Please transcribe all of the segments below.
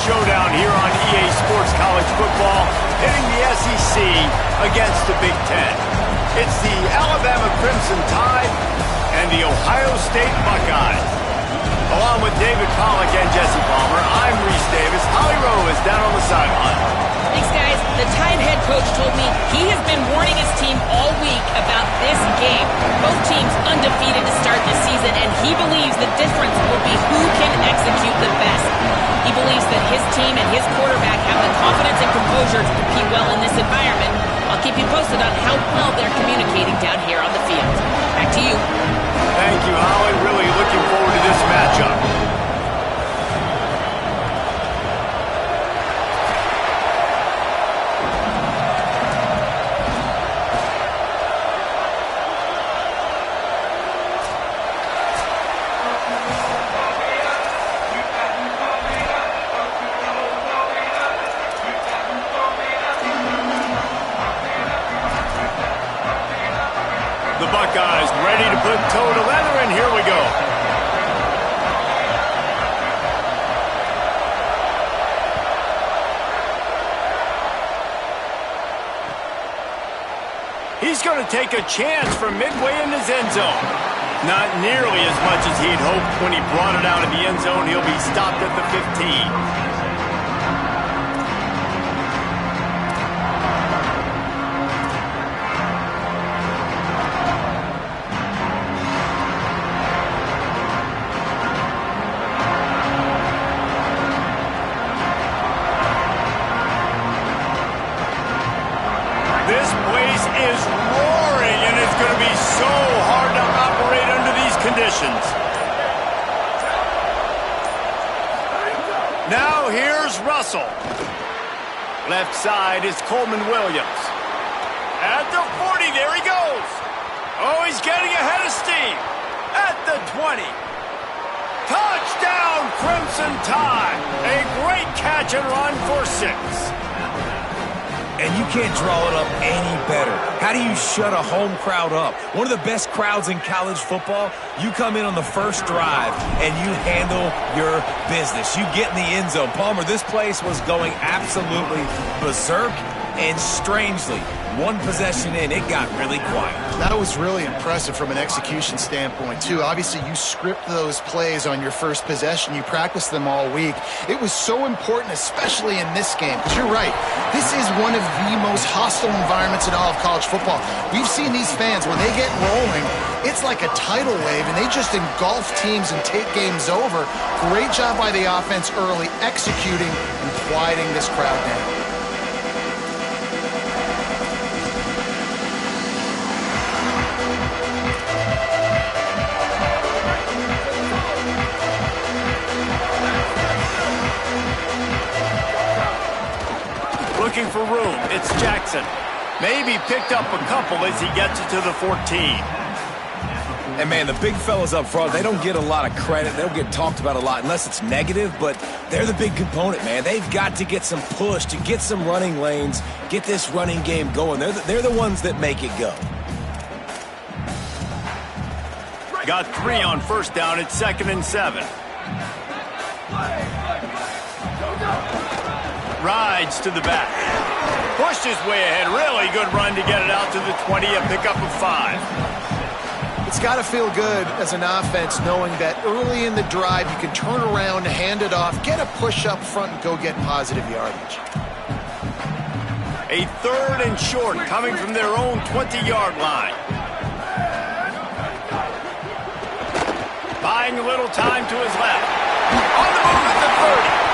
showdown here on EA Sports College Football, hitting the SEC against the Big Ten. It's the Alabama Crimson Tide and the Ohio State Buckeyes. Along with David Pollack and Jesse Palmer, I'm Reese Davis. Holly Rowe is down on the sideline. Thanks, guys. The Tide head coach told me he has been warning his team all week about this game. Both teams undefeated to start this season, and he believes the difference will be who can execute the best. He believes that his team and his quarterback have the confidence and composure to compete well in this environment. I'll keep you posted on how well they're communicating down here on the field. Back to you. Thank you, Holly. Really looking forward to this matchup. The Buckeyes ready to put toe to leather, and here we go. He's going to take a chance from midway in his end zone. Not nearly as much as he'd hoped when he brought it out of the end zone. He'll be stopped at the 15. This place is roaring, and it's going to be so hard to operate under these conditions. Now here's Russell. Left side is Coleman Williams. At the 40, there he goes. Oh, he's getting ahead of steam. At the 20. Touchdown, Crimson Tide. A great catch and run for 6. And you can't draw it up any better. How do you shut a home crowd up? One of the best crowds in college football. You come in on the first drive and you handle your business. You get in the end zone. Palmer, this place was going absolutely berserk, and strangely, one possession in, it got really quiet. That was really impressive from an execution standpoint, too. Obviously, you script those plays on your first possession. You practice them all week. It was so important, especially in this game, because you're right. This is one of the most hostile environments in all of college football. We've seen these fans, when they get rolling, it's like a tidal wave, and they just engulf teams and take games over. Great job by the offense early, executing and quieting this crowd down. Looking for room. It's Jackson. Maybe picked up a couple as he gets it to the 14. And, man, the big fellas up front, they don't get a lot of credit. They don't get talked about a lot unless it's negative, but they're the big component, man. They've got to get some push, to get some running lanes, get this running game going. They're the ones that make it go. Got 3 on first down. It's 2nd and 7. Rides to the back. Pushed his way ahead. Really good run to get it out to the 20. A pickup of 5. It's got to feel good as an offense knowing that early in the drive you can turn around, hand it off, get a push up front, and go get positive yardage. A 3rd and short coming from their own 20-yard line. Buying a little time to his left. On the move at the 30.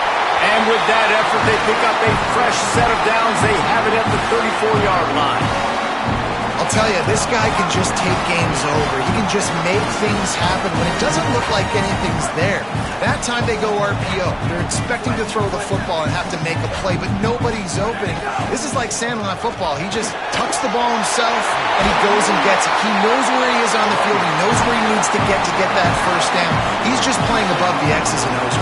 And with that effort, they pick up a fresh set of downs. They have it at the 34-yard line. I'll tell you, this guy can just take games over. He can just make things happen when it doesn't look like anything's there. That time they go RPO. They're expecting to throw the football and have to make a play, but nobody's opening. This is like Sandlot football. He just tucks the ball himself, and he goes and gets it. He knows where he is on the field. He knows where he needs to get that first down. He's just playing above the X's and O's.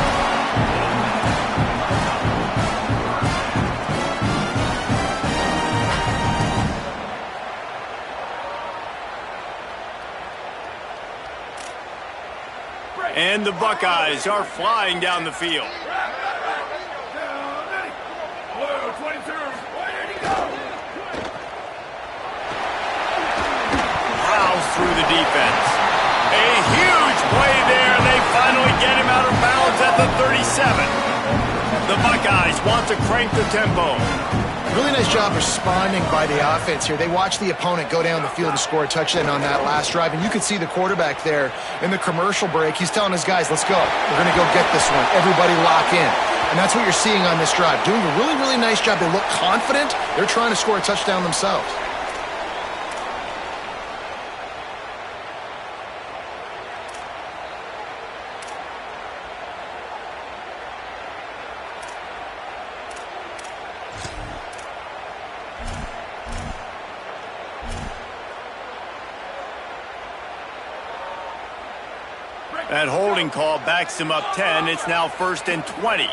And the Buckeyes are flying down the field. 7. The Buckeyes want to crank the tempo. Really nice job responding by the offense here. They watched the opponent go down the field and score a touchdown on that last drive, and you could see the quarterback there in the commercial break. He's telling his guys, let's go. We're going to go get this one. Everybody lock in. And that's what you're seeing on this drive. Doing a really, really nice job. They look confident. They're trying to score a touchdown themselves. That holding call backs him up 10. It's now 1st and 20.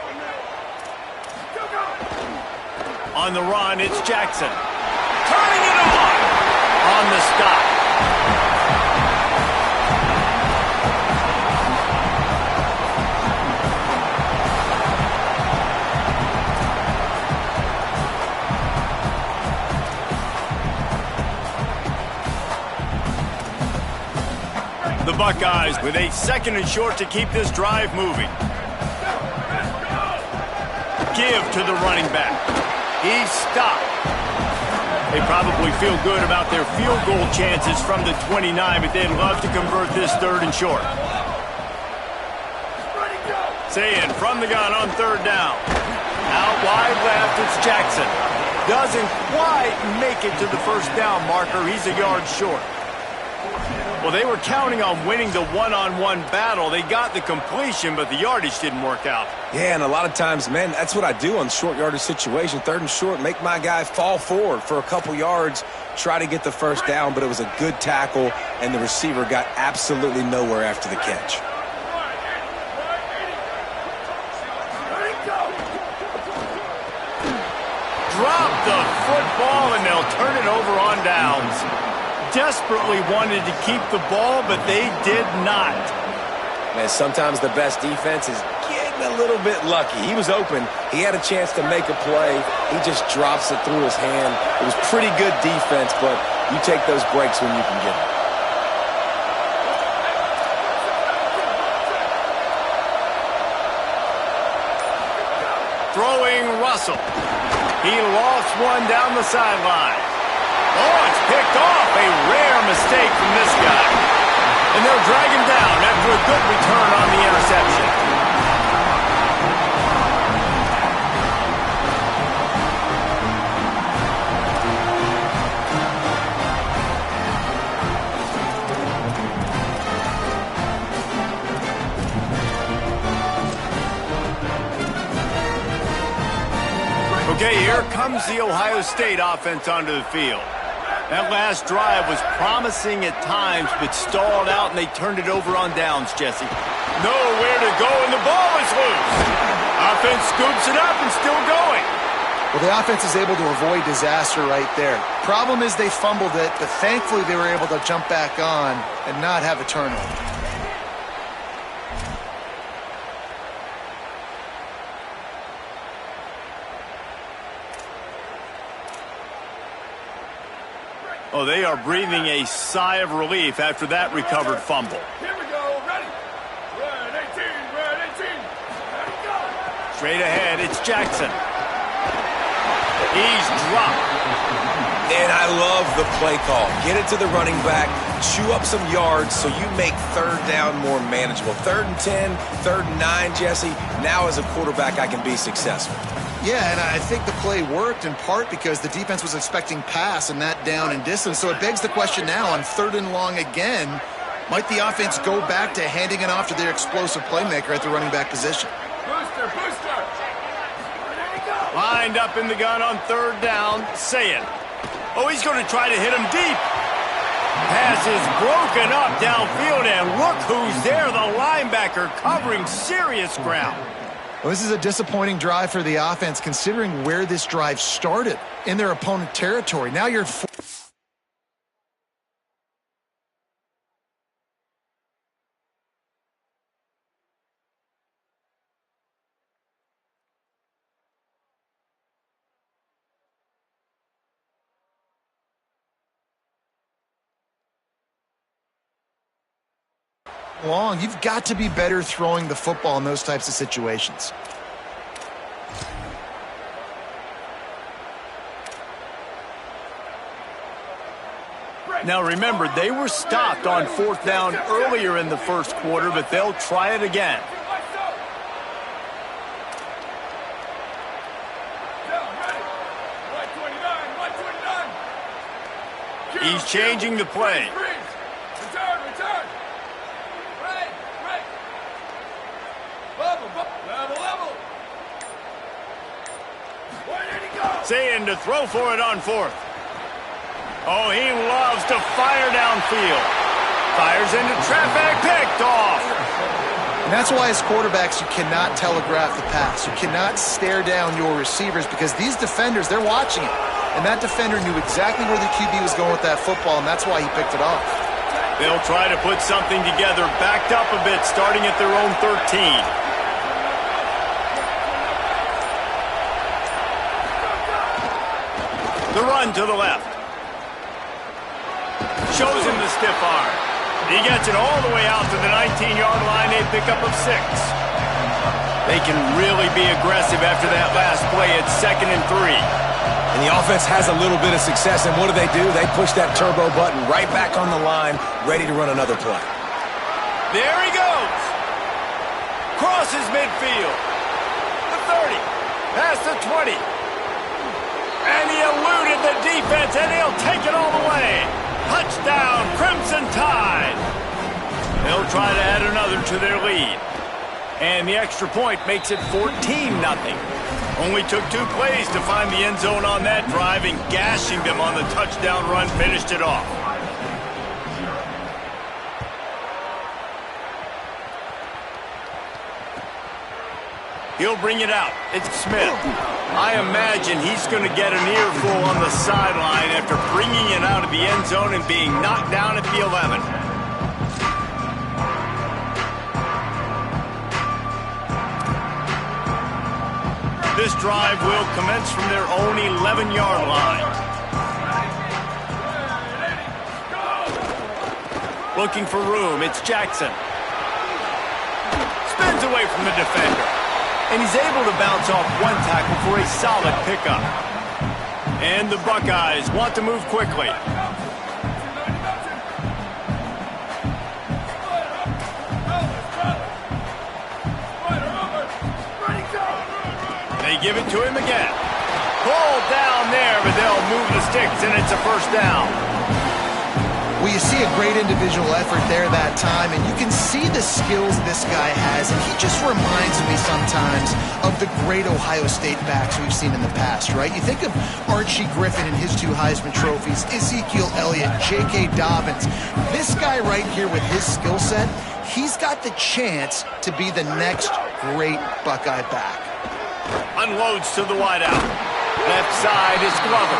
On the run, it's Jackson. Turning it on the stop. The Buckeyes with a 2nd and short to keep this drive moving. Give to the running back. He's stopped. They probably feel good about their field goal chances from the 29, but they'd love to convert this 3rd and short. Saying from the gun on 3rd down. Out wide left, it's Jackson. Doesn't quite make it to the 1st down marker. He's a yard short. Well, they were counting on winning the one-on-one battle. They got the completion, but the yardage didn't work out. Yeah, and a lot of times, man, that's what I do on short yardage situation. 3rd and short, make my guy fall forward for a couple yards, try to get the 1st down, but it was a good tackle, and the receiver got absolutely nowhere after the catch. Drop the football, and they'll turn it over on downs. Desperately wanted to keep the ball, but they did not. Man, sometimes the best defense is getting a little bit lucky. He was open. He had a chance to make a play. He just drops it through his hand. It was pretty good defense, but you take those breaks when you can get them. Throwing Russell. He lost one down the sideline. Oh, it's picked off. A rare mistake from this guy. And they'll drag him down after a good return on the interception. Okay, here comes the Ohio State offense onto the field. That last drive was promising at times, but stalled out, and they turned it over on downs, Jesse. Nowhere to go, and the ball is loose. Offense scoops it up and still going. Well, the offense is able to avoid disaster right there. Problem is they fumbled it, but thankfully they were able to jump back on and not have a turnover. Oh, they are breathing a sigh of relief after that recovered fumble. Here we go, ready. Red 18, red 18. Ready, go. Straight ahead, it's Jackson. He's dropped. And I love the play call. Get it to the running back, chew up some yards so you make 3rd down more manageable. 3rd and 10, 3rd and 9, Jesse. Now as a quarterback, I can be successful. Yeah, and I think the play worked in part because the defense was expecting pass and that down and distance. So it begs the question now on 3rd and long again, might the offense go back to handing it off to their explosive playmaker at the running back position? Booster, booster. Ready, go. Lined up in the gun on 3rd down, Saying. Oh, he's going to try to hit him deep. Pass is broken up downfield, and look who's there, the linebacker covering serious ground. Well, this is a disappointing drive for the offense considering where this drive started in their opponent territory. Now you're at long. You've got to be better throwing the football in those types of situations. Now remember, they were stopped on 4th down earlier in the first quarter, but they'll try it again. He's changing the play. Return. Right. Level. Where did he go? Saying to throw for it on 4th. Oh, he loves to fire downfield. Fires into traffic, picked off. And that's why as quarterbacks, you cannot telegraph the pass. You cannot stare down your receivers because these defenders, they're watching it. And that defender knew exactly where the QB was going with that football, and that's why he picked it off. They'll try to put something together, backed up a bit, starting at their own 13. The run to the left. Shows him the stiff arm. He gets it all the way out to the 19-yard line, a pickup of 6. They can really be aggressive after that last play at 2nd and 3. And the offense has a little bit of success, and what do? They push that turbo button right back on the line, ready to run another play. There he goes. Crosses midfield. The 30. Past the 20. And he eluded the defense, and he'll take it all the way. Touchdown, Crimson Tide. They'll try to add another to their lead. And the extra point makes it 14-0. Only took 2 plays to find the end zone on that drive, and gashing them on the touchdown run finished it off. He'll bring it out. It's Smith. I imagine he's going to get an earful on the sideline after bringing it out of the end zone and being knocked down at the 11. This drive will commence from their own 11-yard line. Looking for room, it's Jackson. Spins away from the defender. And he's able to bounce off one tackle for a solid pickup. And the Buckeyes want to move quickly. They give it to him again. Pulled down there, but they'll move the sticks, and it's a first down. Well, you see a great individual effort there that time, and you can see the skills this guy has, and he just reminds me sometimes of the great Ohio State backs we've seen in the past, right? You think of Archie Griffin and his 2 Heisman trophies, Ezekiel Elliott, J.K. Dobbins. This guy right here with his skill set, he's got the chance to be the next great Buckeye back. Unloads to the wideout. Left side is Glover.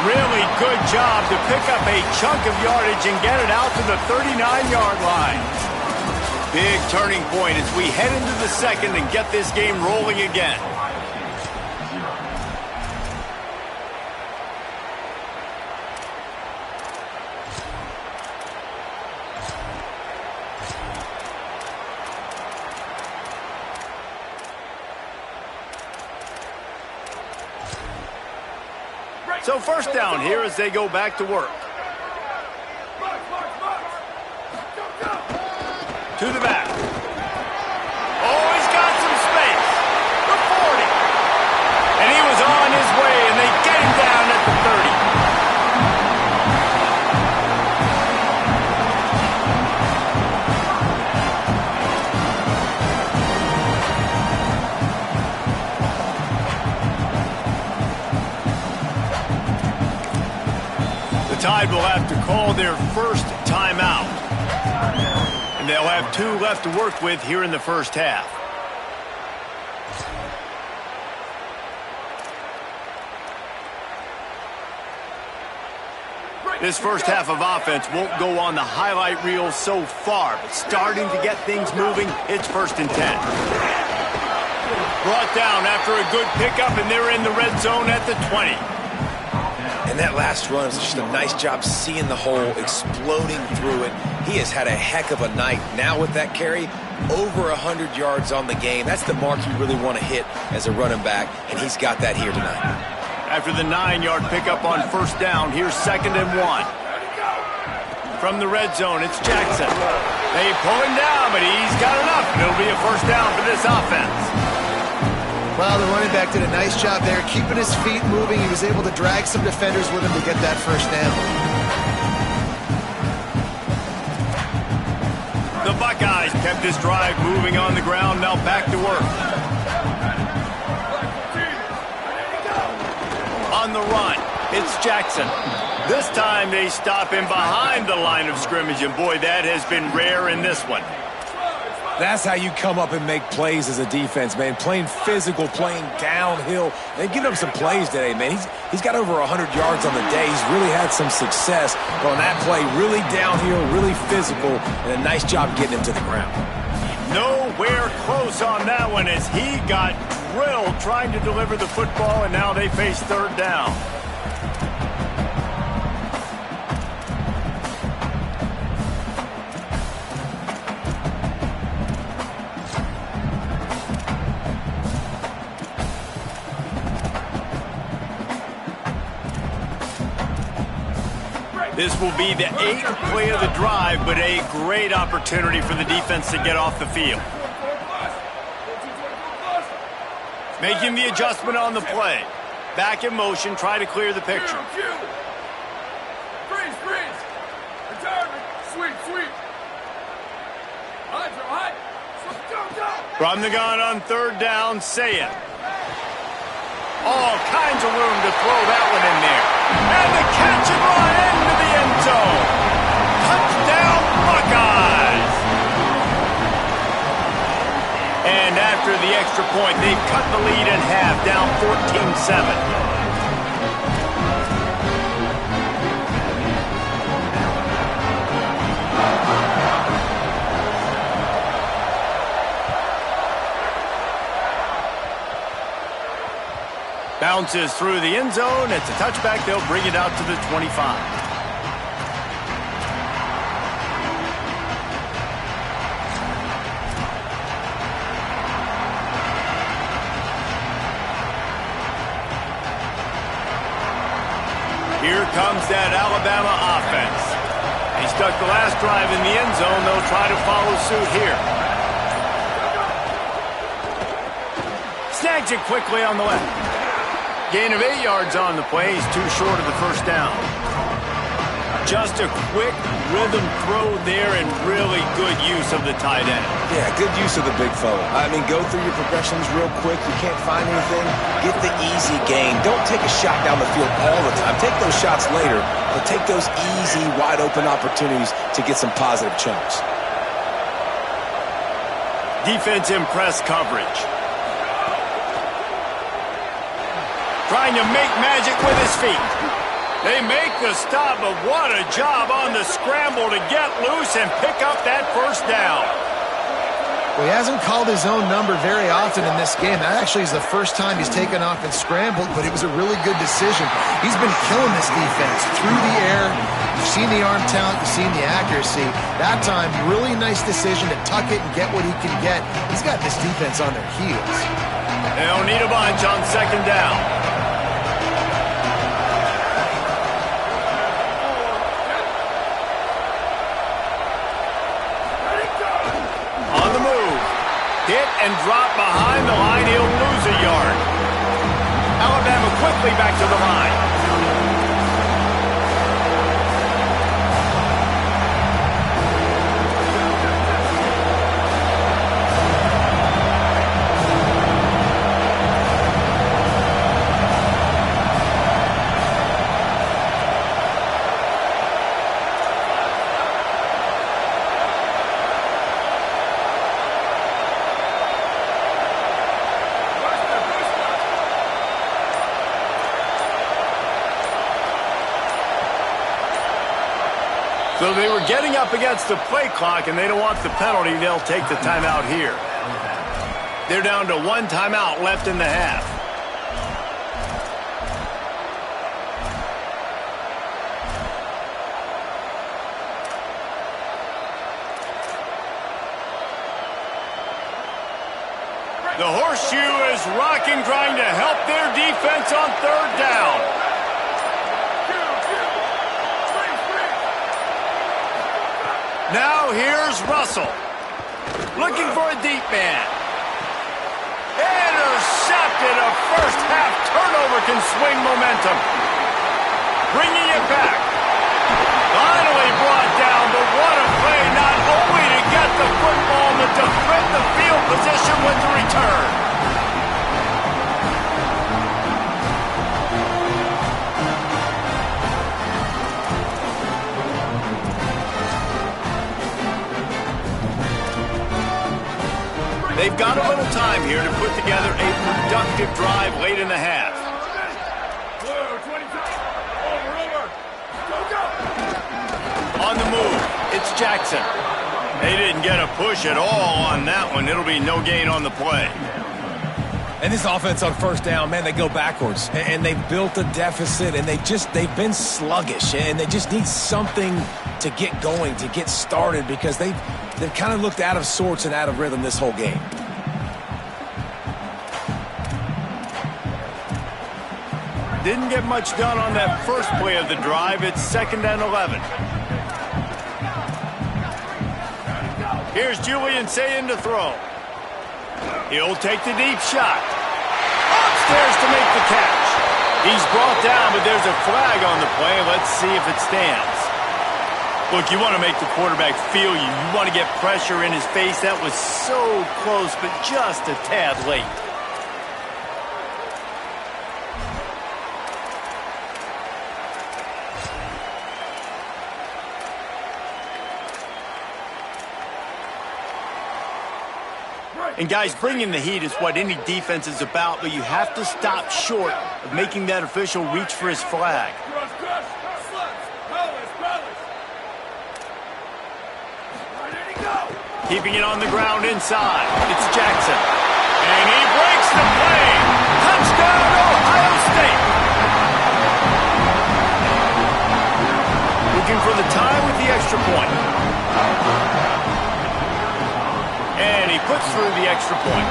Really good job to pick up a chunk of yardage and get it out to the 39-yard line. Big turning point as we head into the second and get this game rolling again. So first down here as they go back to work. To the back. Oh, he's got some space. The 40. And he was on his way, and they get him down at the 30. Tide will have to call their first timeout. And they'll have 2 left to work with here in the first half. This first half of offense won't go on the highlight reel so far, but starting to get things moving, it's 1st and 10. Brought down after a good pickup, and they're in the red zone at the 20. And that last run is just a nice job seeing the hole, exploding through it. He has had a heck of a night. Now with that carry, over 100 yards on the game. That's the mark you really want to hit as a running back, and he's got that here tonight. After the 9-yard pickup on first down, here's 2nd and 1. From the red zone, it's Jackson. They pull him down, but he's got enough. It'll be a first down for this offense. Well, the running back did a nice job there, keeping his feet moving. He was able to drag some defenders with him to get that first down. The Buckeyes kept this drive moving on the ground, now back to work. On the run, it's Jackson. This time they stop him behind the line of scrimmage, and boy, that has been rare in this one. That's how you come up and make plays as a defense, man. Playing physical, playing downhill, and giving him some plays today, man. He's got over 100 yards on the day. He's really had some success. But on that play, really downhill, really physical, and a nice job getting him to the ground. Nowhere close on that one as he got drilled trying to deliver the football, and now they face 3rd down. This will be the 8th play of the drive, but a great opportunity for the defense to get off the field. Making the adjustment on the play. Back in motion, try to clear the picture. Freeze, freeze. Retirement. Sweep. Hot. Go. From the gun on 3rd down, Sayah. All kinds of room to throw that one in there. And the catch and run into the end zone. Touchdown, Buckeyes! And after the extra point, they've cut the lead in half, down 14-7. Bounces through the end zone. It's a touchback. They'll bring it out to the 25. Here comes that Alabama offense. They stuck the last drive in the end zone. They'll try to follow suit here. Snags it quickly on the left. Gain of 8 yards on the play. He's too short of the first down. Just a quick rhythm throw there and really good use of the tight end. Yeah, good use of the big fella. I mean, go through your progressions real quick. You can't find anything. Get the easy gain. Don't take a shot down the field all the time. Take those shots later, but take those easy, wide-open opportunities to get some positive chunks. Defense in press coverage. Trying to make magic with his feet. They make the stop, but what a job on the scramble to get loose and pick up that first down. Well, he hasn't called his own number very often in this game. That actually is the first time he's taken off and scrambled, but it was a really good decision. He's been killing this defense through the air. You've seen the arm talent, you've seen the accuracy. That time, really nice decision to tuck it and get what he can get. He's got this defense on their heels. They don't need a bunch on 2nd down. Hit and drop behind the line. He'll lose a yard. Alabama quickly back to the line. So they were getting up against the play clock, and they don't want the penalty. They'll take the timeout here. They're down to 1 timeout left in the half. looking, trying to help their defense on third down. Now here's Russell. Looking for a deep man. Intercepted. A first half turnover can swing momentum. Bringing it back. Finally brought down, but what a play, not only to get the football, but to defend the field position with the return. They've got a little time here to put together a productive drive late in the half. On the move, it's Jackson. They didn't get a push at all on that one. It'll be no gain on the play. And this offense on first down, man, they go backwards. And they've built a deficit, and they've been sluggish. And they just need something to get going, to get started, because they've kind of looked out of sorts and out of rhythm this whole game. Didn't get much done on that first play of the drive. It's 2nd and 11. Here's Julian Sayin to throw. He'll take the deep shot. Upstairs to make the catch. He's brought down, but there's a flag on the play. Let's see if it stands. Look, you want to make the quarterback feel you. You want to get pressure in his face. That was so close, but just a tad late. And guys, bringing the heat is what any defense is about, but you have to stop short of making that official reach for his flag. Keeping it on the ground inside. It's Jackson. And he breaks the play. Touchdown, Ohio State. Looking for the tie with the extra point. And he puts through the extra point.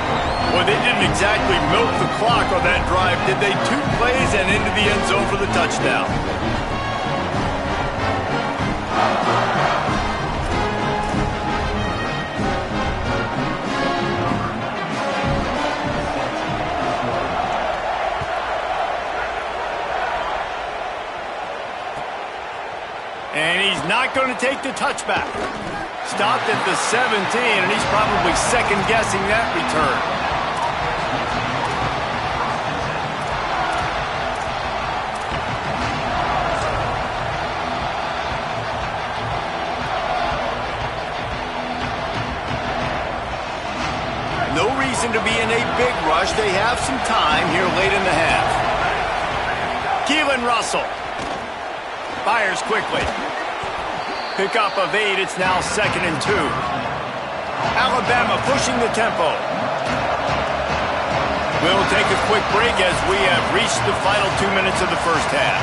Well, they didn't exactly milk the clock on that drive, did they? 2 plays and into the end zone for the touchdown. And he's not going to take the touchback. Stopped at the 17, and he's probably second-guessing that return. No reason to be in a big rush. They have some time here late in the half. Keelan Russell fires quickly. Pickup of 8. It's now 2nd and 2. Alabama pushing the tempo. We'll take a quick break as we have reached the final 2 minutes of the first half.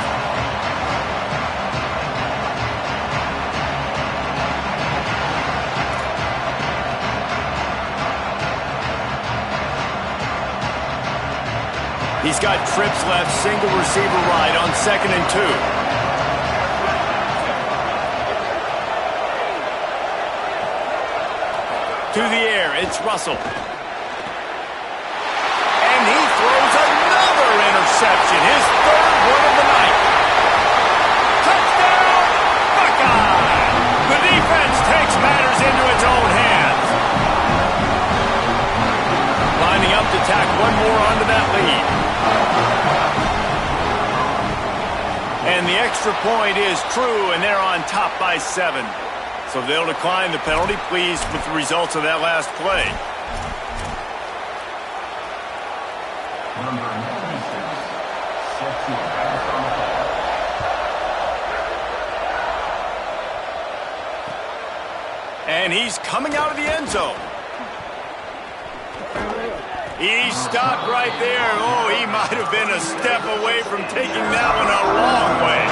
He's got trips left, single receiver right on 2nd and 2. To the air, it's Russell. And he throws another interception, his 3rd one of the night. Touchdown, Buckeye! The defense takes matters into its own hands. Lining up to tack one more onto that lead. And the extra point is true, and they're on top by 7. So they'll decline the penalty, pleased with the results of that last play. And he's coming out of the end zone. He stopped right there. Oh, he might have been a step away from taking that one a long way.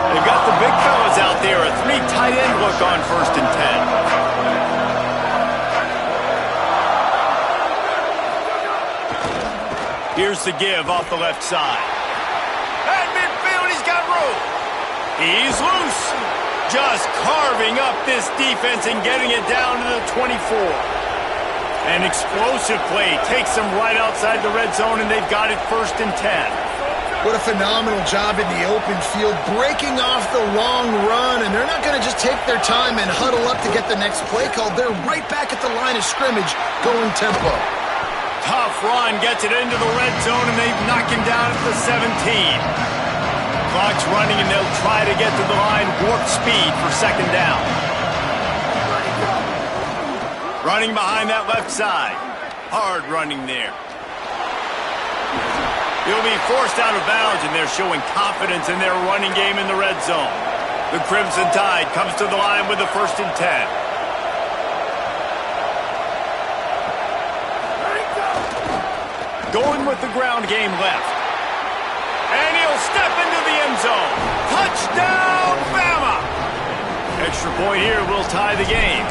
They've got the big fellas out there. A 3 tight end look on 1st and 10. Here's the give off the left side. At midfield, he's got room. He's loose. Just carving up this defense and getting it down to the 24. An explosive play takes them right outside the red zone, and they've got it 1st and 10. What a phenomenal job in the open field, breaking off the long run, and they're not going to just take their time and huddle up to get the next play called. They're right back at the line of scrimmage, going tempo. Tough run gets it into the red zone, and they knock him down at the 17. Clock's running, and they'll try to get to the line warp speed for 2nd down. Running behind that left side. Hard running there. He'll be forced out of bounds, and they're showing confidence in their running game in the red zone. The Crimson Tide comes to the line with the 1st and 10. Going with the ground game left. And he'll step into the end zone. Touchdown, Bama! Extra point here will tie the game.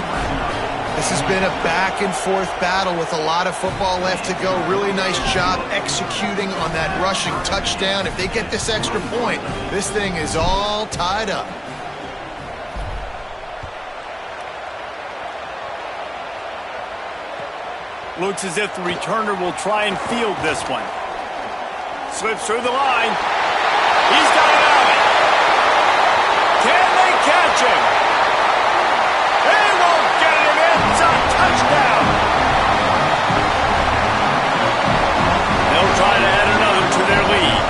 This has been a back-and-forth battle with a lot of football left to go. Really nice job executing on that rushing touchdown. If they get this extra point, this thing is all tied up. Looks as if the returner will try and field this one. Slips through the line. He's got it out of it. Can they catch him? They won't get him in. It's a touchdown. They'll try to add another to their lead.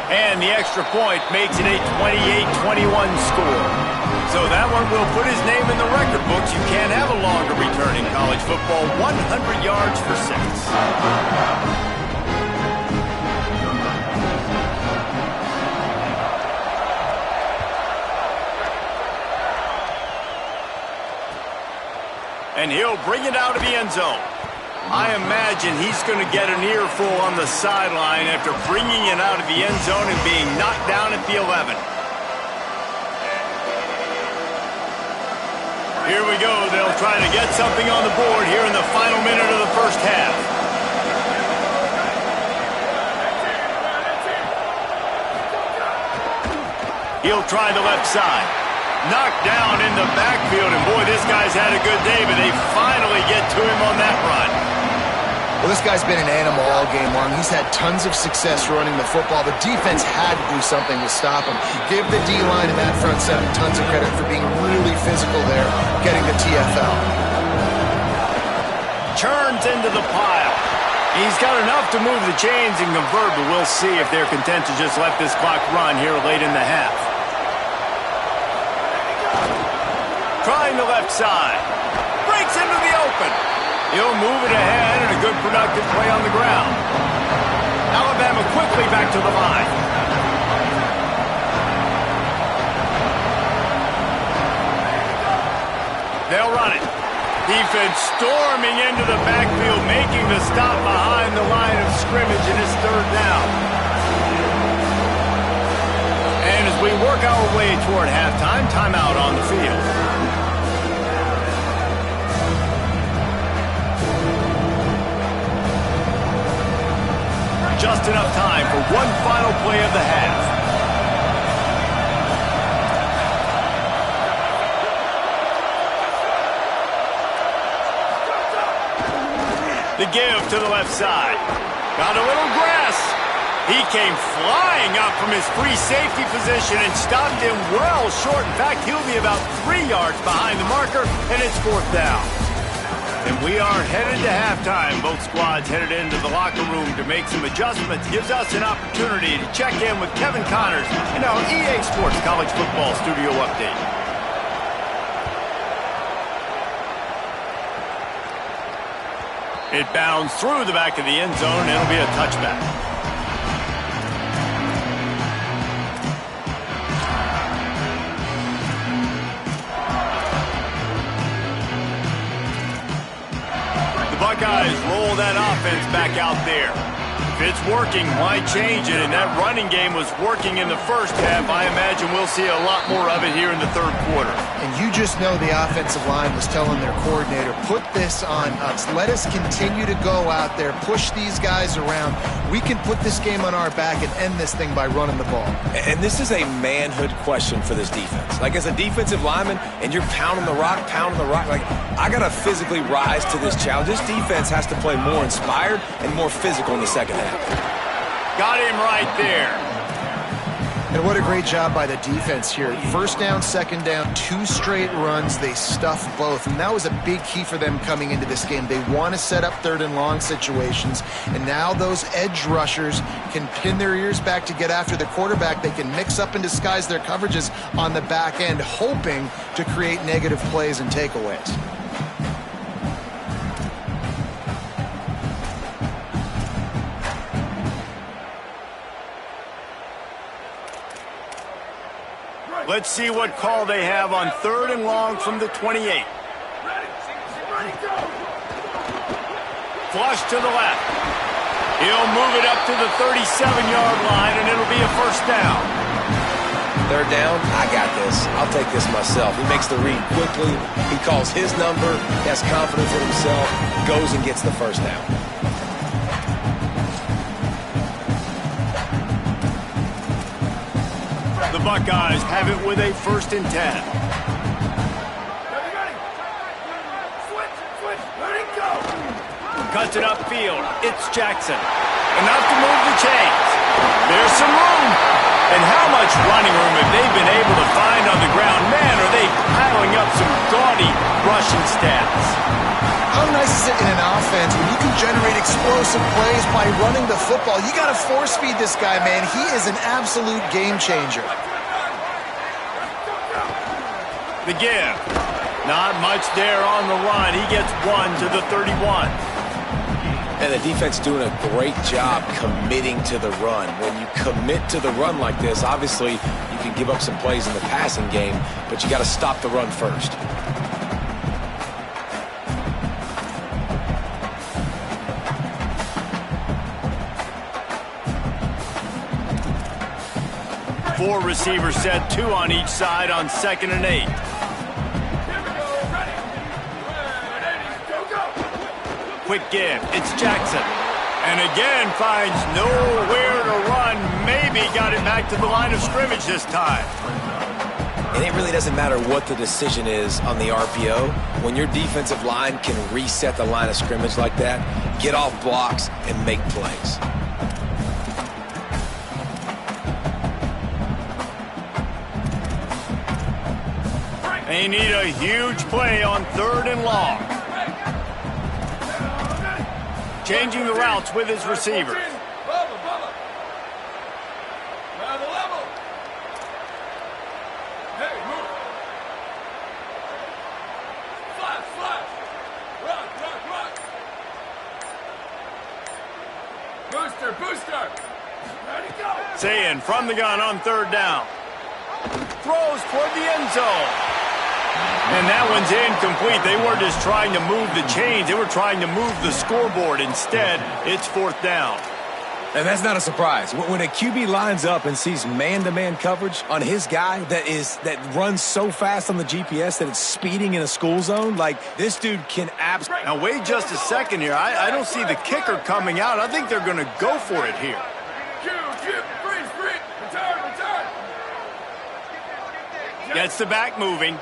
And the extra point makes it a 28-21 score. So that one will put his name in the record books. You can't have a longer return in college football. 100 yards for 6. And he'll bring it out of the end zone. I imagine he's going to get an earful on the sideline after bringing it out of the end zone and being knocked down at the 11. Here we go. They'll try to get something on the board here in the final minute of the first half. He'll try the left side. Knocked down in the backfield, and boy, this guy's had a good day, but they finally get to him on that run. Well, this guy's been an animal all game long. He's had tons of success running the football. The defense had to do something to stop him. Give the D-line and that front seven tons of credit for being really physical there, getting the TFL. Churns into the pile. He's got enough to move the chains and convert, but we'll see if they're content to just let this clock run here late in the half. Trying the left side. Breaks into the open. He'll move it ahead, and a good productive play on the ground. Alabama quickly back to the line. They'll run it. Defense storming into the backfield, making the stop behind the line of scrimmage, and it's 3rd down. And as we work our way toward halftime, timeout on the field. Just enough time for one final play of the half. The give to the left side. Got a little grass. He came flying up from his free safety position and stopped him well short. In fact, he'll be about 3 yards behind the marker, and it's 4th down. And we are headed to halftime. Both squads headed into the locker room to make some adjustments. Gives us an opportunity to check in with Kevin Connors in our EA Sports College Football Studio Update. It bounds through the back of the end zone, and it'll be a touchback. Buckeyes roll that offense back out there. it's working, why change it? And that running game was working in the first half. I imagine we'll see a lot more of it here in the third quarter. And you just know the offensive line was telling their coordinator, put this on us. Let us continue to go out there, push these guys around. We can put this game on our back and end this thing by running the ball. And this is a manhood question for this defense. Like, as a defensive lineman, and you're pounding the rock, like, I got to physically rise to this challenge. This defense has to play more inspired and more physical in the second half. Got him right there. And what a great job by the defense here. First down, second down, 2 straight runs. They stuffed both, and that was a big key for them coming into this game. They want to set up third and long situations, and now those edge rushers can pin their ears back to get after the quarterback. They can mix up and disguise their coverages on the back end, hoping to create negative plays and takeaways. Let's see what call they have on third and long from the 28. Ready, go! Flush to the left. He'll move it up to the 37-yard line, and it'll be a first down. Third down, I got this. I'll take this myself. He makes the read quickly. He calls his number. He has confidence in himself. Goes and gets the first down. The Buckeyes have it with a 1st and 10. Ready! Switch! Ready, go! Cuts it upfield. It's Jackson. Enough to move the chains. There's some room. And how much running room have they been able to find on the ground? Man, are they piling up some gaudy rushing stats. How nice is it in an offense when you can generate explosive plays by running the football? You got to force feed this guy, man. He is an absolute game changer. The give. Not much there on the run. He gets 1 to the 31. And the defense doing a great job committing to the run. When you commit to the run like this, obviously you can give up some plays in the passing game, but you got to stop the run first. Four receivers set, 2 on each side on 2nd and 8. Quick give. It's Jackson. And again finds nowhere to run. Maybe got it back to the line of scrimmage this time. And it really doesn't matter what the decision is on the RPO. When your defensive line can reset the line of scrimmage like that, get off blocks and make plays. They need a huge play on 3rd and long. Changing the routes with his receivers. Booster! Ready, go! Sayin from the gun on 3rd down. Throws toward the end zone. And that one's incomplete. They weren't just trying to move the chains. They were trying to move the scoreboard. Instead, it's 4th down. And that's not a surprise. When a QB lines up and sees man-to-man coverage on his guy that runs so fast on the GPS that it's speeding in a school zone, like, this dude can absolutely... Now, wait just a second here. I don't see the kicker coming out. I think they're going to go for it here. Freeze! Return! Gets the back moving.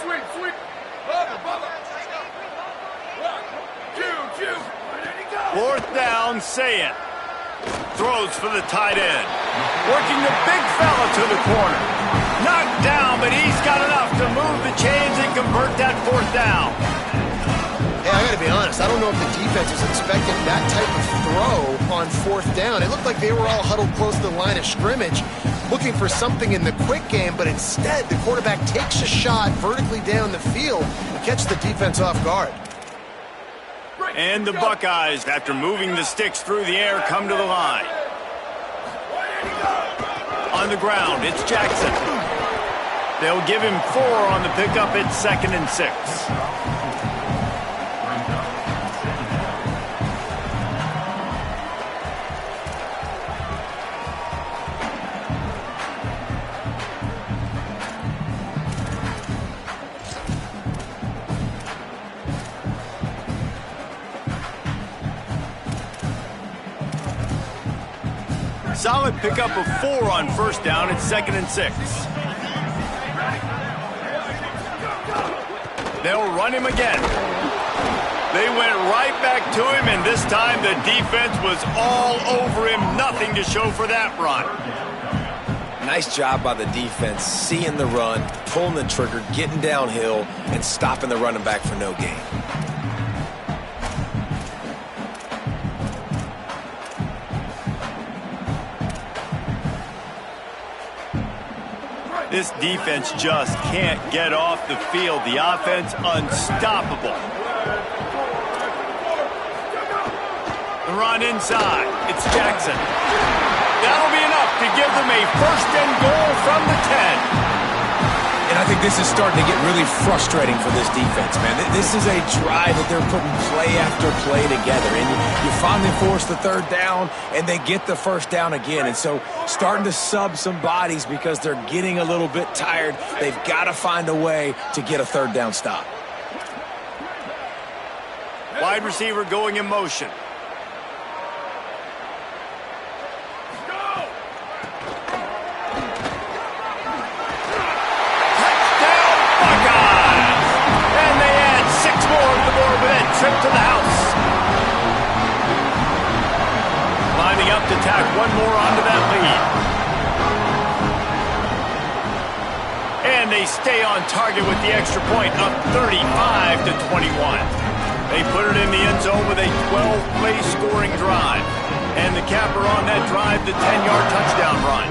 Sweep! Bubba! Q! Ready, go! 4th down, Sayin. Throws for the tight end. Working the big fella to the corner. Knocked down, but he's got enough to move the chains and convert that 4th down. Hey, I got to be honest. I don't know if the defense was expecting that type of throw on 4th down. It looked like they were all huddled close to the line of scrimmage, looking for something in the quick game, but instead the quarterback takes a shot vertically down the field and catches the defense off guard. And the Buckeyes, after moving the sticks through the air, come to the line. On the ground, it's Jackson. They'll give him 4 on the pickup. It's 2nd and 6. Solid pickup of 4 on first down. It's 2nd and 6. They'll run him again. They went right back to him, and this time the defense was all over him. Nothing to show for that run. Nice job by the defense, seeing the run, pulling the trigger, getting downhill, and stopping the running back for no gain. This defense just can't get off the field. The offense unstoppable. The run inside. It's Jackson. That'll be enough to give them a 1st and goal from the 10. And I think this is starting to get really frustrating for this defense, man. This is a drive that they're putting play after play together. And you finally force the 3rd down, and they get the 1st down again. And so starting to sub some bodies because they're getting a little bit tired. They've got to find a way to get a 3rd down stop. Wide receiver going in motion. Trip to the house. Lining up to tack one more onto that lead. And they stay on target with the extra point, up 35-21. They put it in the end zone with a 12-play scoring drive. And the capper on that drive, the 10-yard touchdown run.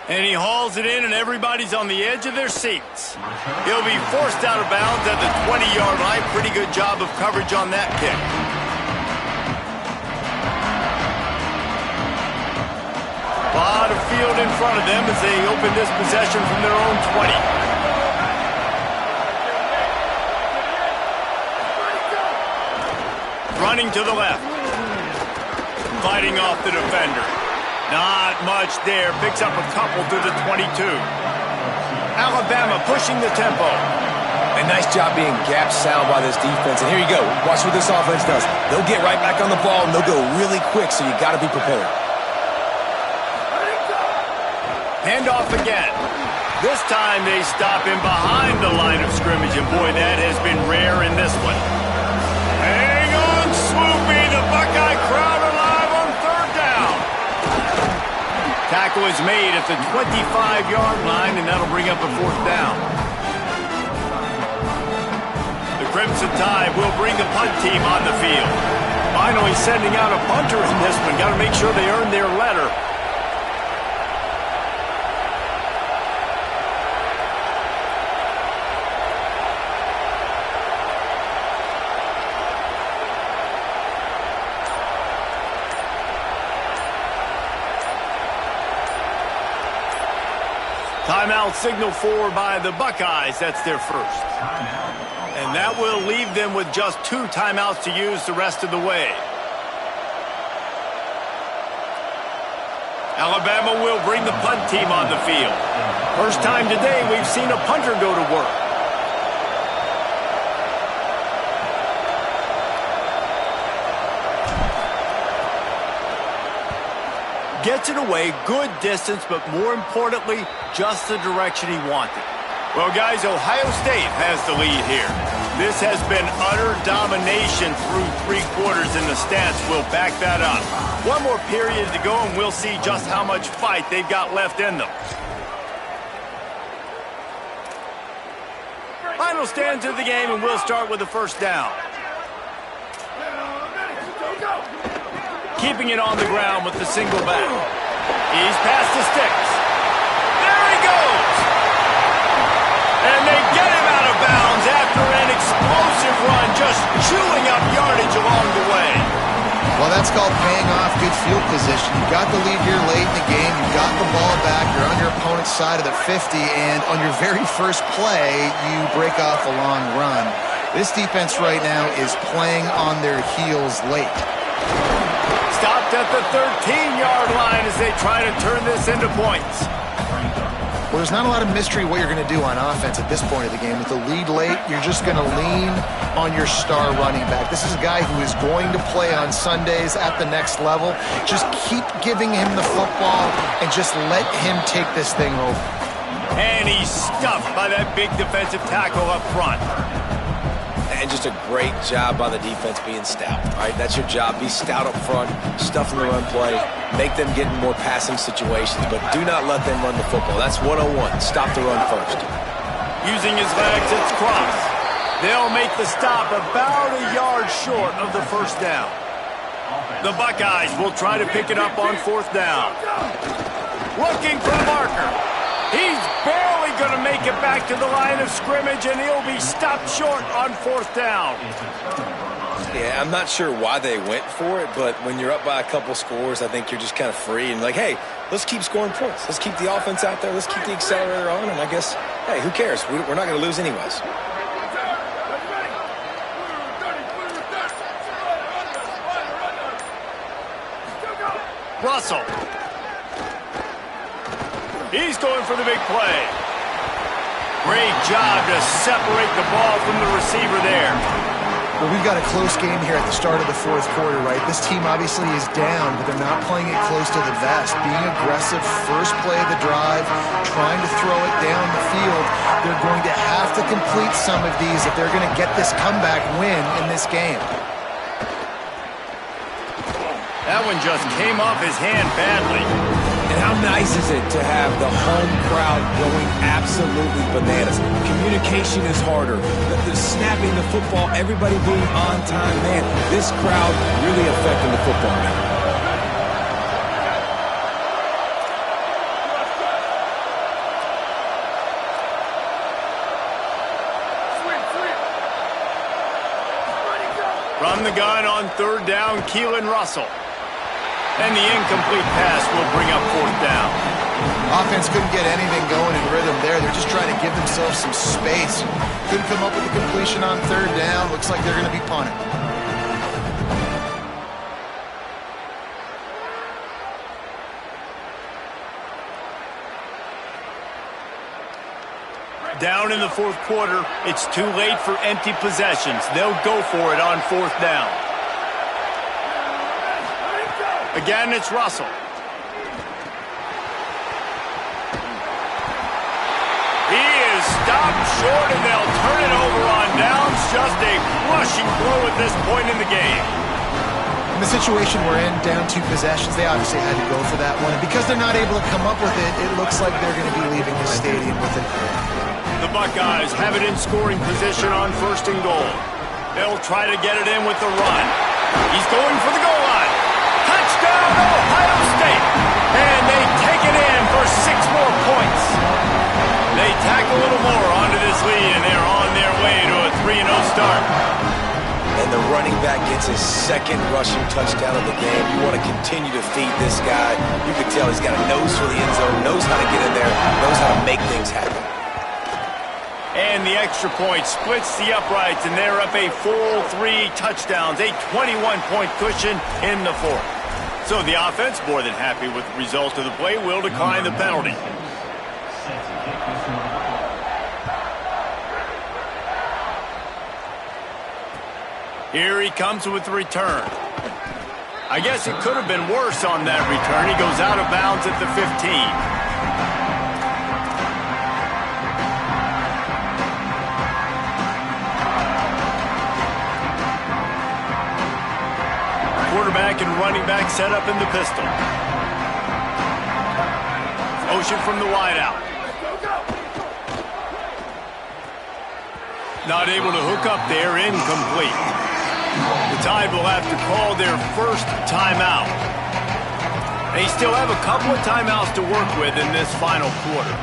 And he hauls it in, and everybody's on the edge of their seats. He'll be forced out of bounds at the 20-yard line. Pretty good job of coverage on that kick. A lot of field in front of them as they open this possession from their own 20. Running to the left. Fighting off the defender. Not much there. Picks up a couple to the 22. Alabama pushing the tempo. A nice job being gap sound by this defense. And here you go. Watch what this offense does. They'll get right back on the ball, and they'll go really quick, so you got to be prepared. Handoff again. This time they stop him behind the line of scrimmage, and boy, that has been rare in this one. Hang on, Swoopy. The Buckeye crowd alive on 3rd down. Tackle is made at the 25-yard line, and that'll bring up a 4th down. The Crimson Tide will bring the punt team on the field. Finally sending out a punter in this one. Got to make sure they earn their letter. Timeout signaled for by the Buckeyes. That's their first. And that will leave them with just 2 timeouts to use the rest of the way. Alabama will bring the punt team on the field. First time today we've seen a punter go to work. Gets it away, good distance, but more importantly, just the direction he wanted. Well, guys, Ohio State has the lead here. This has been utter domination through 3 quarters, and the stats will back that up. One more period to go, and we'll see just how much fight they've got left in them. Final stands of the game, and we'll start with the 1st down. Keeping it on the ground with the single back. He's past the sticks. There he goes! And they get him out of bounds after an explosive run, just chewing up yardage along the way. Well, that's called paying off good field position. You got the lead here late in the game. You got the ball back. You're on your opponent's side of the 50, and on your very first play, you break off a long run. This defense right now is playing on their heels late. Stopped at the 13-yard line as they try to turn this into points. Well, there's not a lot of mystery what you're going to do on offense at this point of the game. With the lead late, you're just going to lean on your star running back. This is a guy who is going to play on Sundays at the next level. Just keep giving him the football and just let him take this thing over. And he's stuffed by that big defensive tackle up front. And just a great job by the defense being stout. All right, that's your job. Be stout up front, stuff in the run play, make them get in more passing situations, but do not let them run the football. That's 101. Stop the run first. Using his legs, it's Cross. They'll make the stop about a yard short of the first down. The Buckeyes will try to pick it up on fourth down. Looking for the marker. He's barely going to make it back to the line of scrimmage, and he'll be stopped short on fourth down. Yeah, I'm not sure why they went for it, but when you're up by a couple scores, I think you're just kind of free and like, hey, let's keep scoring points. Let's keep the offense out there. Let's keep the accelerator on, and I guess, hey, who cares? We're not going to lose anyways. Russell. He's going for the big play. Great job to separate the ball from the receiver there. Well, we've got a close game here at the start of the fourth quarter, right? This team obviously is down, but they're not playing it close to the vest. Being aggressive, first play of the drive, trying to throw it down the field. They're going to have to complete some of these if they're going to get this comeback win in this game. That one just came off his hand badly. And how nice is it to have the home crowd going absolutely bananas? Communication is harder. The snapping the football, everybody being on time. Man, this crowd really affecting the football game. From the gun on third down, Keelan Russell. And the incomplete pass will bring up fourth down. Offense couldn't get anything going in rhythm there. They're just trying to give themselves some space. Couldn't come up with a completion on third down. Looks like they're going to be punting. Down in the fourth quarter, it's too late for empty possessions. They'll go for it on fourth down. Again, it's Russell. He is stopped short, and they'll turn it over on downs. Just a crushing blow at this point in the game. In the situation we're in, down 2 possessions, they obviously had to go for that one. And because they're not able to come up with it, it looks like they're going to be leaving the stadium with it. The Buckeyes have it in scoring position on first and goal. They'll try to get it in with the run. He's going for the goal line. Touchdown, Ohio State! And they take it in for 6 more points. They tack a little more onto this lead, and they're on their way to a 3-0 start. And the running back gets his second rushing touchdown of the game. You want to continue to feed this guy. You can tell he's got a nose for the end zone, knows how to get in there, knows how to make things happen. And the extra point splits the uprights, and they're up a full 3 touchdowns, a 21-point cushion in the fourth. So the offense, more than happy with the result of the play, will decline the penalty. Here he comes with the return. I guess it could have been worse on that return. He goes out of bounds at the 15. Quarterback and running back set up in the pistol. Motion from the wideout. Not able to hook up there, incomplete. The Tide will have to call their first timeout. They still have a couple of timeouts to work with in this final quarter.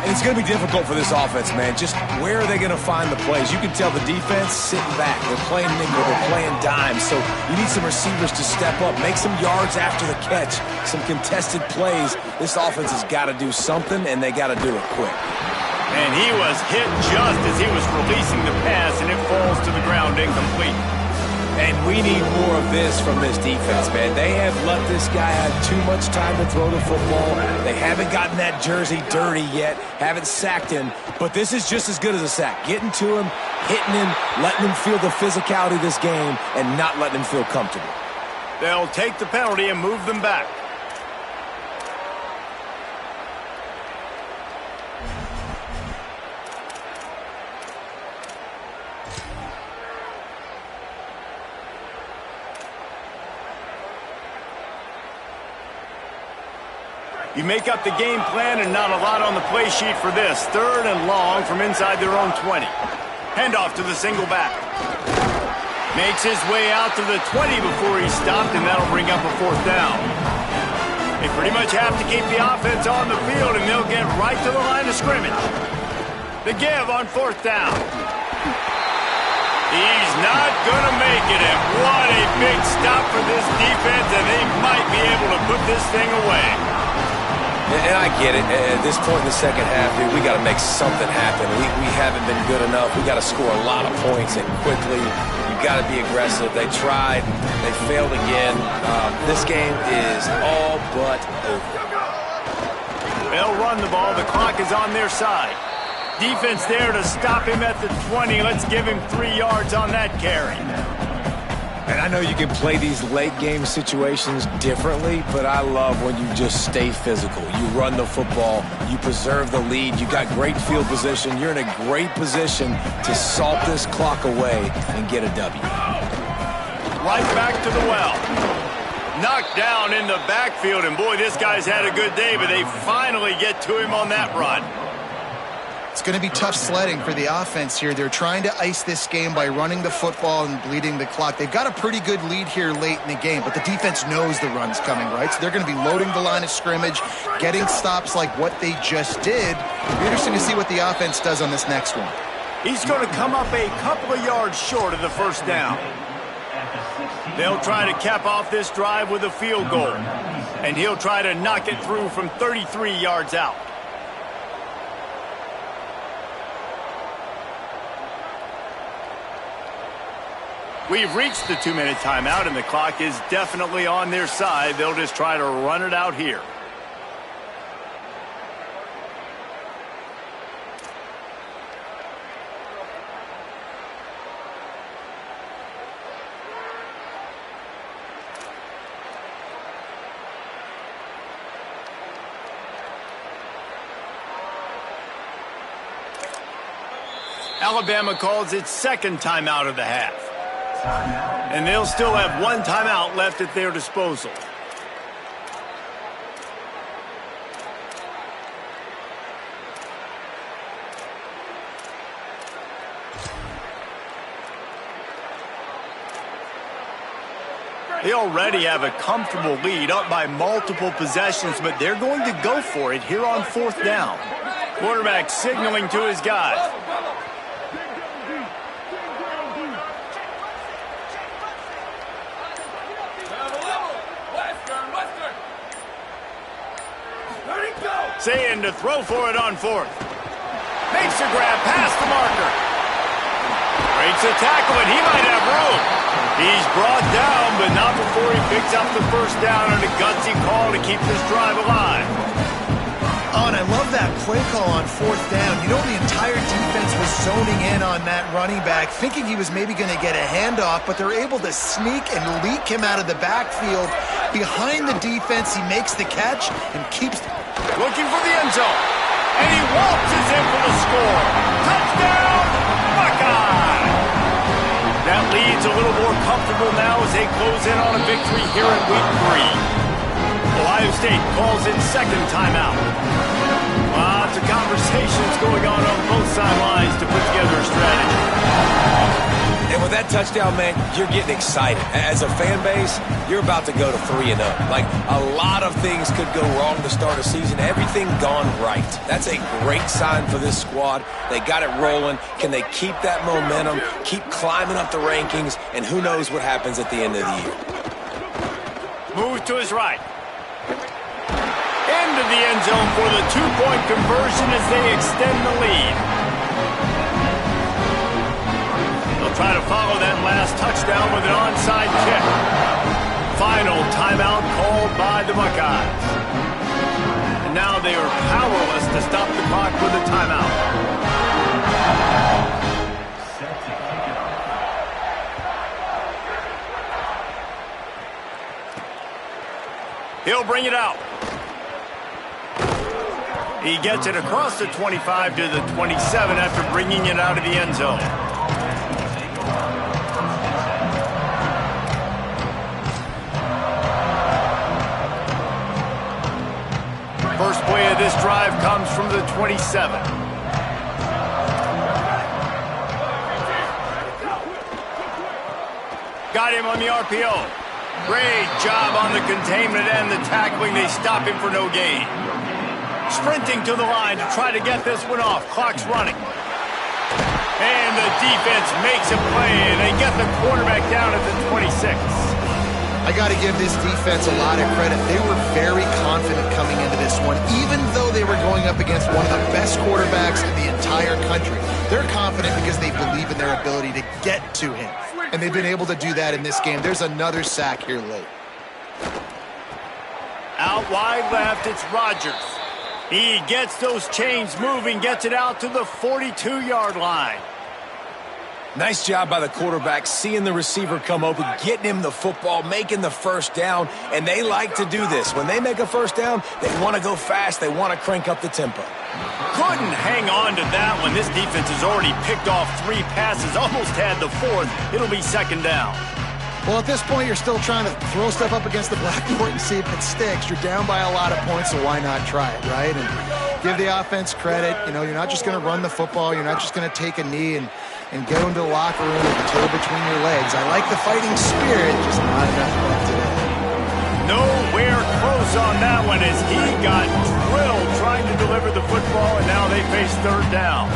And it's going to be difficult for this offense, man. Just where are they going to find the plays? You can tell the defense sitting back. They're playing nickel. They're playing dime. So you need some receivers to step up, make some yards after the catch, some contested plays. This offense has got to do something, and they got to do it quick. And he was hit just as he was releasing the pass, and it falls to the ground incomplete. And we need more of this from this defense, man. They have let this guy have too much time to throw the football. They haven't gotten that jersey dirty yet, haven't sacked him, but this is just as good as a sack. Getting to him, hitting him, letting him feel the physicality of this game, and not letting him feel comfortable. They'll take the penalty and move them back. You make up the game plan and not a lot on the play sheet for this. 3rd and long from inside their own 20. Handoff to the single back. Makes his way out to the 20 before he's stopped, and that'll bring up a 4th down. They pretty much have to keep the offense on the field, and they'll get right to the line of scrimmage. The give on 4th down. He's not going to make it, and what a big stop for this defense, and they might be able to put this thing away. And I get it. At this point in the second half, dude, we got to make something happen. We haven't been good enough. We got to score a lot of points and quickly. You got to be aggressive. They tried. They failed again. This game is all but over. They'll run the ball. The clock is on their side. Defense there to stop him at the 20. Let's give him 3 yards on that carry. And I know you can play these late-game situations differently, but I love when you just stay physical. You run the football. You preserve the lead. You got great field position. You're in a great position to salt this clock away and get a W. Right back to the well. Knocked down in the backfield, and boy, this guy's had a good day, but they finally get to him on that run. It's going to be tough sledding for the offense here. They're trying to ice this game by running the football and bleeding the clock. They've got a pretty good lead here late in the game, but the defense knows the run's coming, right? So they're going to be loading the line of scrimmage, getting stops like what they just did. It'll be interesting to see what the offense does on this next one. He's going to come up a couple of yards short of the 1st down. They'll try to cap off this drive with a field goal, and he'll try to knock it through from 33 yards out. We've reached the 2-minute timeout, and the clock is definitely on their side. They'll just try to run it out here. Alabama calls its 2nd timeout of the half. And they'll still have 1 timeout left at their disposal. They already have a comfortable lead, up by multiple possessions, but they're going to go for it here on 4th down. Quarterback signaling to his guys. Saying to throw for it on 4th. Makes a grab past the marker. Breaks a tackle, and he might have room. He's brought down, but not before he picks up the 1st down on a gutsy call to keep this drive alive. Oh, and I love that play call on 4th down. You know, the entire defense was zoning in on that running back, thinking he was maybe going to get a handoff, but they're able to sneak and leak him out of the backfield. Behind the defense, he makes the catch and keeps... Looking for the end zone. And he waltzes in for the score. Touchdown, Buckeye! That lead's a little more comfortable now as they close in on a victory here in Week 3. Ohio State calls its 2nd timeout. Lots of conversations going on both sidelines to put together a strategy. And with that touchdown, man, you're getting excited. As a fan base, you're about to go to 3-0. Like, a lot of things could go wrong to start a season. Everything gone right. That's a great sign for this squad. They got it rolling. Can they keep that momentum, keep climbing up the rankings, and who knows what happens at the end of the year. Moves to his right. Into the end zone for the 2-point conversion as they extend the lead. They'll try to follow that last touchdown with an onside kick. Final timeout called by the Buckeyes. And now they are powerless to stop the clock with a timeout. He'll bring it out. He gets it across the 25 to the 27 after bringing it out of the end zone. First play of this drive comes from the 27. Got him on the RPO. Great job on the containment and the tackling. They stop him for no gain. Sprinting to the line to try to get this one off. Clock's running. And the defense makes a play, and they get the quarterback down at the 26. I got to give this defense a lot of credit. They were very confident coming into this one, even though they were going up against one of the best quarterbacks in the entire country. They're confident because they believe in their ability to get to him, and they've been able to do that in this game. There's another sack here late. Out wide left, it's Rodgers. He gets those chains moving, gets it out to the 42-yard line. Nice job by the quarterback, seeing the receiver come open, getting him the football, making the first down, and they like to do this. When they make a first down, they want to go fast, they want to crank up the tempo. Couldn't hang on to that one. This defense has already picked off 3 passes, almost had the 4th. It'll be second down. Well, at this point, you're still trying to throw stuff up against the blackboard and see if it sticks. You're down by a lot of points, so why not try it, right? And give the offense credit. You know, you're not just going to run the football. You're not just going to take a knee and go into the locker room with the tail between your legs. I like the fighting spirit, just not enough left today. Nowhere close on that one as he got drilled trying to deliver the football, and now they face third down.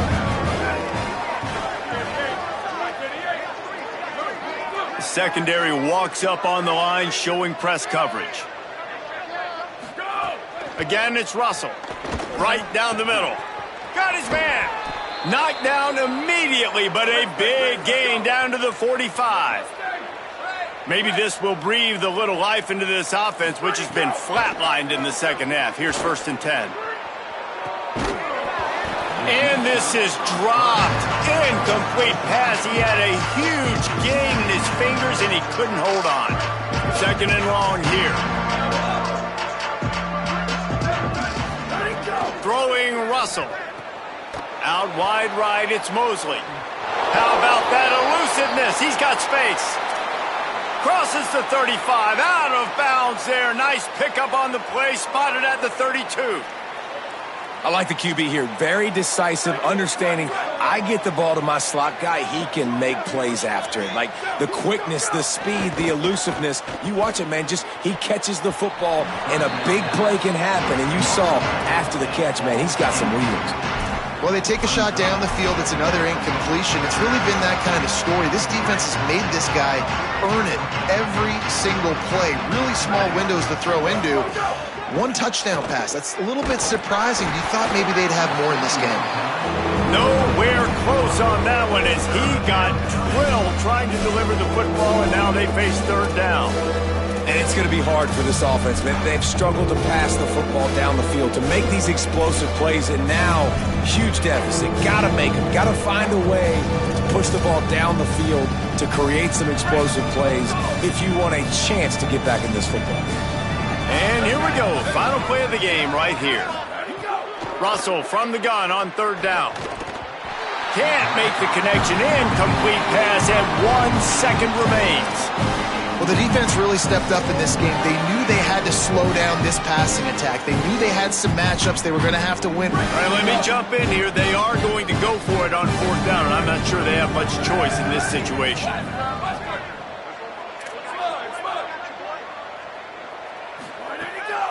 The secondary walks up on the line, showing press coverage. Again, it's Russell. Right down the middle. Got his man. Knocked down immediately, but a big gain down to the 45. Maybe this will breathe a little life into this offense, which has been flatlined in the second half. Here's 1st and 10. And this is dropped. Incomplete pass. He had a huge gain in his fingers, and he couldn't hold on. 2nd and long here. Throwing Russell. Out wide right, it's Mosley. How about that elusiveness? He's got space. Crosses the 35, out of bounds there. Nice pickup on the play, spotted at the 32. I like the QB here. Very decisive, understanding I get the ball to my slot guy, he can make plays after it. Like the quickness, the speed, the elusiveness. You watch it, man, just he catches the football and a big play can happen. And you saw after the catch, man, he's got some wheels. Well, they take a shot down the field. It's another incompletion. It's really been that kind of story. This defense has made this guy earn it every single play. Really small windows to throw into. 1 touchdown pass. That's a little bit surprising. You thought maybe they'd have more in this game. Nowhere close on that one as he got drilled trying to deliver the football, and now they face third down. And it's going to be hard for this offense. They've struggled to pass the football down the field, to make these explosive plays, and now huge deficit. Got to make them. Got to find a way to push the ball down the field to create some explosive plays if you want a chance to get back in this football game. And here we go. Final play of the game right here. Russell from the gun on third down. Can't make the connection. Incomplete pass, and 1 second remains. Well, the defense really stepped up in this game. They knew they had to slow down this passing attack. They knew they had some matchups they were going to have to win. All right, let me jump in here. They are going to go for it on 4th down, and I'm not sure they have much choice in this situation.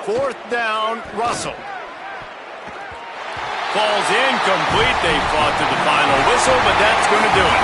4th down, Russell. Falls incomplete. They fought to the final whistle, but that's going to do it.